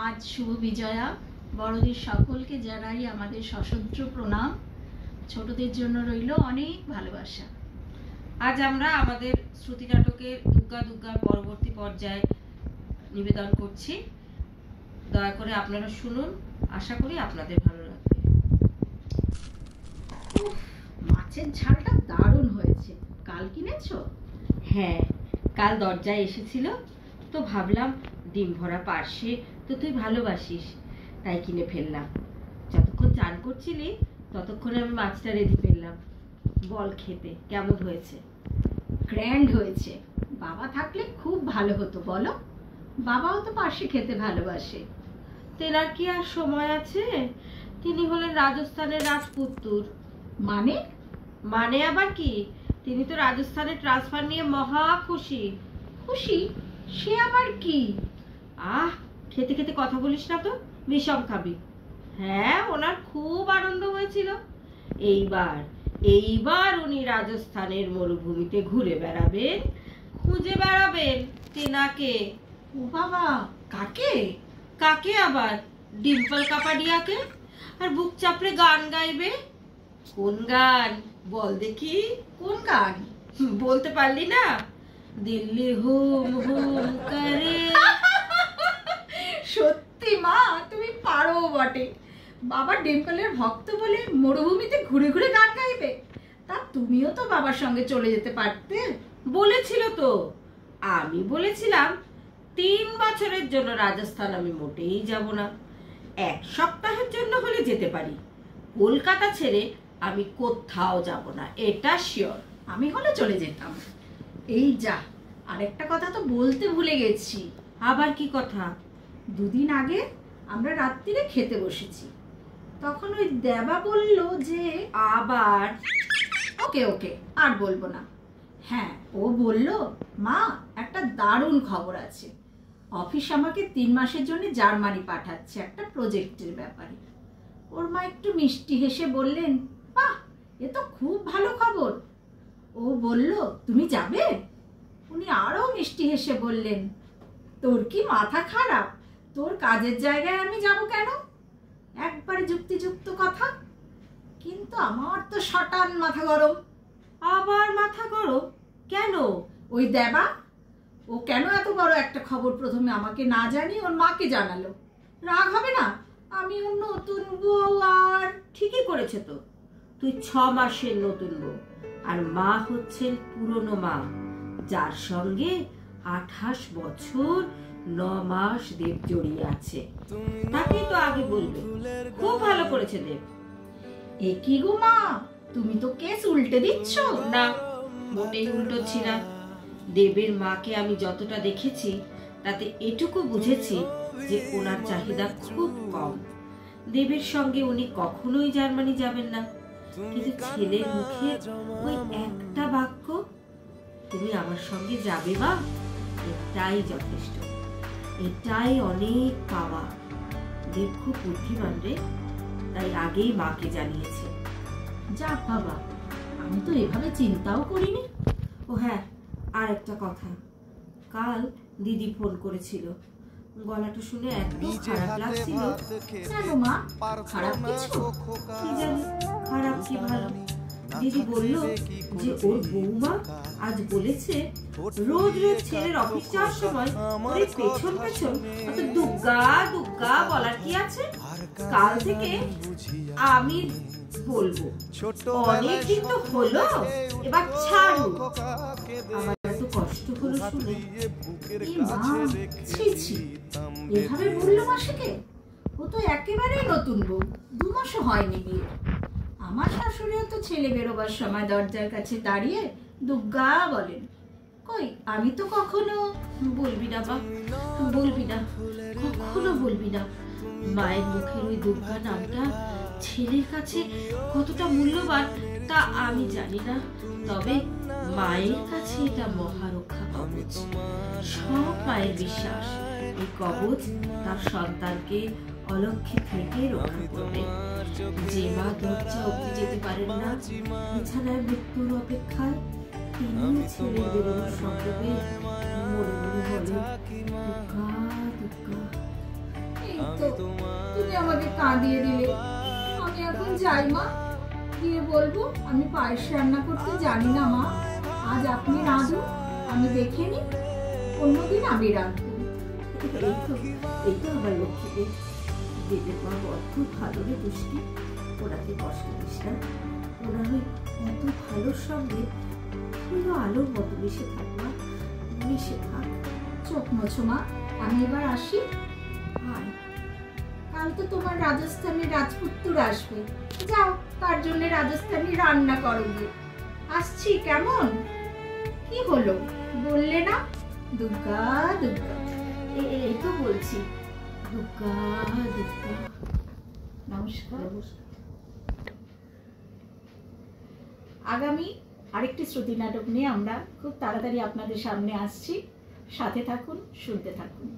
আজ শুভ বিজয়া। বড়দের সকলকে জানাই আমাদের সশস্ত্র প্রণাম। ছোটদের জন্য রইল অনেক ভালোবাসা। আজ আমরা আমাদের শ্রুতি নাটকের দুর্গা দুর্গা পরবর্তী পর্যায়ে নিবেদন করছি। দয়া করে আপনারা শুনুন, আশা করি আপনাদের ভালো লাগবে। মাছের ঝালটা দারুণ হয়েছে। কাল কিনেছো? হ্যাঁ, কাল দরজায় এসেছিল তো ভাবলাম ডিম ভরা পার্শে তো তুই ভালোবাসিস, তাই কিনে ফেললাম। যতক্ষণ চান করছিলি ততক্ষণে আমি মাছটা রেডি ফেললাম। বল খেতে কেমন হয়েছে? গ্র্যান্ড হয়েছে। বাবা থাকলে খুব ভালো হতো বলো। বাবাও তো পার্শে খেতে ভালোবাসে। তেনার কি আর সময় আছে? তিনি হলেন রাজস্থানের রাজপুত্তুর। মানে? মানে আবার কি, তিনি তো রাজস্থানে ট্রান্সফার নিয়ে মহা খুশি। খুশি? সে আবার কি? আহ, খেতে খেতে কথা বলিস না তো, বিষম খাবি। হ্যাঁ, ওনার খুব আনন্দ হয়েছিল। এইবার উনি রাজস্থানের মরুভূমিতে ঘুরে বেড়াবেন, খুঁজে বেড়াবেন তেনাকে। ও বাবা, কাকে? কাকে আবার? ডিম্পল কাপাডিয়াকে। আর বুক চাপড়ে গান গাইবে। কোন গান বল দেখি? কোন গান? বলতে পারলি না? দিল্লি হুম হুম করে। সত্যি মা, তুমি পারো বটে। বাবা ডিম্পলের ভক্ত বলে মরুভূমিতে ঘুরে ঘুরে গান গাইবে। তা তুমিও তো বাবার সঙ্গে চলে যেতে পারতে। বলেছিল তো। আমি বলেছিলাম 3 বছরের জন্য রাজস্থান আমি মোটেই যাব না। 1 সপ্তাহের জন্য হলে যেতে পারি। কলকাতা ছেড়ে আমি কোথাও যাব না, এটা শিওর। আমি হলে চলে যেতাম। এই যা, আরেকটা কথা তো বলতে ভুলে গেছি। আবার কি কথা? 2 দিন আগে আমরা রাত্রিরে খেতে বসেছি, তখন ওই দেবা বলল যে আবার ওকে ওকে আর বলবো না। হ্যাঁ, ও বলল মা একটা দারুণ খবর আছে। অফিস আমাকে 3 মাসের জন্য জার্মানি পাঠাচ্ছে একটা প্রজেক্টের ব্যাপারে। ওর মা একটু মিষ্টি হেসে বললেন, বাহ, এ তো খুব ভালো খবর। ও বলল তুমি যাবে? উনি আরো মিষ্টি হেসে বললেন, তোর কি মাথা খারাপ? তোর কাজের জায়গায় আমি যাব কেন? একবারে যুক্তিযুক্ত কথা। কিন্তু আমার তো শটান মাথা গরম। আবার মাথা গরম কেন? ওই দেবা, ও কেন এত বড় একটা খবর প্রথমে আমাকে না জানিয়ে ওর মাকে জানালো? রাগ হবে না? আমি ওর নতুন বউ। আর ঠিকই করেছে তো। তুই 6 মাসের নতুন বউ, আর মা হচ্ছেন পুরনো মা, যার সঙ্গে 28 বছর 9 মাস দেব জড়িয়ে আছে। তাকেই তো আগে বলবে। খুব ভালো করেছে দেব। এ কি গো মা, তুমি তো কেস উল্টে দিচ্ছ। না, মোটেই উল্টোচ্ছি না। দেবের মাকে আমি যতটা দেখেছি তাতে এটুকু বুঝেছি যে ওনার চাহিদা খুব কম। দেবের সঙ্গে উনি কখনোই জার্মানি যাবেন না। কিন্তু ছেলের মুখে ওই একটা বাক্য, তুমি আমার সঙ্গে যাবে মা, এটাই যথেষ্ট। এটাই অনেক পাওয়া। দেব খুব বুদ্ধিমান রে, তাই আগেই মাকে জানিয়েছে। যাক বাবা, আমি তো এভাবে চিন্তাও করিনি। ও হ্যাঁ, আর একটা কথা। কাল দিদি ফোন করেছিল। গলাটা শুনে এত খারাপ লাগছিল। কেন মা, খারাপ কিছু? কি জানি, খারাপ কি ভালো। দিদি বলল যে ওর বৌমা আজ বলেছে রোজ রোজ ছেলের অফিস যাওয়ার সময় ওর পেছন পেছন অত দুগ্গা দুগ্গা বলার কি আছে। কাল থেকে আমি বলবো, অনেকদিন তো হলো, এবার ছাড়ো। আমার এত কষ্ট হলো শুনে। এভাবে বললো মাসিকে? ও তো একেবারেই নতুন বউ, 2 মাসও হয়নি বিয়ে। আমার শাশুড়িও তো ছেলে বেরোবার সময় দরজার কাছে দাঁড়িয়ে দুগ্গা বলেন। কই, আমি তো কখনো। বলবি না মা, বলবি না, কখনো বলবি না। মায়ের মুখের ওই দুর্গা নামটা ছেলের কাছে কতটা মূল্যবান তা আমি জানি না, তবে মায়ের কাছে এটা মহারক্ষা কবচ। সব মায়ের বিশ্বাস এই কবচ তার সন্তানকে অলক্ষ্যে থেকে রক্ষা করবে। যে মা দরজা অবধি যেতে পারেন না, বিছানায় মৃত্যুর অপেক্ষায়, তিনি ছেলের বেরোনোর শব্দে মনে মনে বলে দুর্গা দুর্গা। এই কাঁদিয়ে দিলে। আমি এখন যাই মা, গিয়ে বলবো আমি পায়েস রান্না করতে জানি না মা, আজ আপনি রাঁধুন, আমি দেখে নি, অন্যদিন আমি রাঁধবো। এই তো আমার লক্ষ্মীকে দেবের মা বড্ড ভালো রে দুষ্টি, ওনাকে কষ্ট দিস না, ওনার ওই এত ভালোর সঙ্গে তুইও আলোর মতো মিশে থাক মা, মিশে থাক। চোখ মোছো মা, আমি এবার আসি। আয়। কাল তো তোমার রাজস্থানী রাজপুত্র আসবে, যাও তার জন্য রাজস্থানী রান্না করো গিয়ে। আসছি কেমন? কি হলো বললে না? দুর্গা দুর্গা। এই তো বলছি, দুর্গা দুর্গা। নমস্কার। আগামী আরেকটি শ্রুতি নাটক নিয়ে আমরা খুব তাড়াতাড়ি আপনাদের সামনে আসছি, সাথে থাকুন, শুনতে থাকুন।